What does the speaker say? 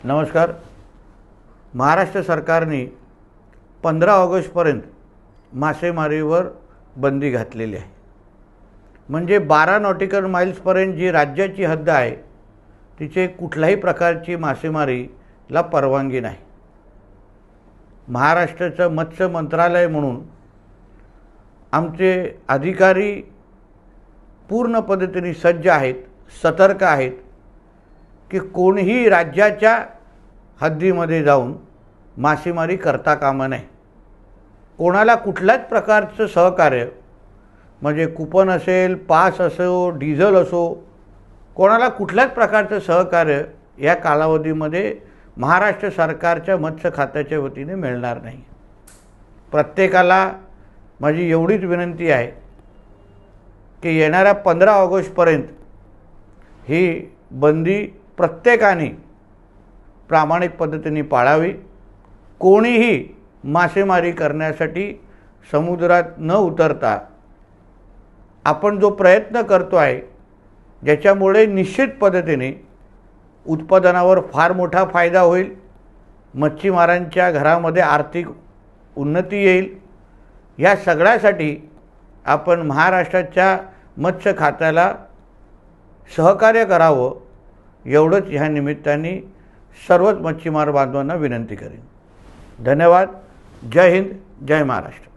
नमस्कार। महाराष्ट्र सरकारने 15 ऑगस्टपर्यंत मासेमारीवर बंदी घातलेली आहे। म्हणजे 12 नॉटिकल माइल्सपर्यंत जी राज्याची हद्द आहे तिचे कुठल्याही प्रकारची मासेमारीला परवानगी नाही। महाराष्ट्राचं मत्स्य मंत्रालय म्हणून आमचे अधिकारी पूर्ण पद्धतीने सज्ज आहेत, सतर्क आहेत की कोणीही राज्याच्या हद्दीमध्ये जाऊन मासेमारी करता कामा नये। कोणाला कुठल्याच प्रकारचं सहकार्य म्हणजे कुपन असेल, पास असो, डिझेल असो, कोणाला कुठल्याच प्रकारचं सहकार्य या कालावधीमध्ये महाराष्ट्र सरकारच्या मत्स्य खात्याच्या वतीने मिळणार नाही। प्रत्येकाला माझी एवढीच विनंती आहे की येणाऱ्या 15 ऑगस्टपर्यंत ही बंदी प्रत्येकाने प्रामाणिक पद्धतीने पाळावी। कोणीही मासेमारी करण्यासाठी समुद्रात न उतरता आपण जो प्रयत्न करतो आहे ज्याच्यामुळे निश्चित पद्धतीने उत्पादनावर फार मोठा फायदा होईल, मच्छीमारांच्या घरामध्ये आर्थिक उन्नती येईल, या सगळ्यासाठी आपण महाराष्ट्राच्या मत्स्य खात्याला सहकार्य करावं एवढंच ह्या निमित्ताने सर्वच मच्छीमार बांधवांना विनंती करेन। धन्यवाद। जय हिंद, जय महाराष्ट्र।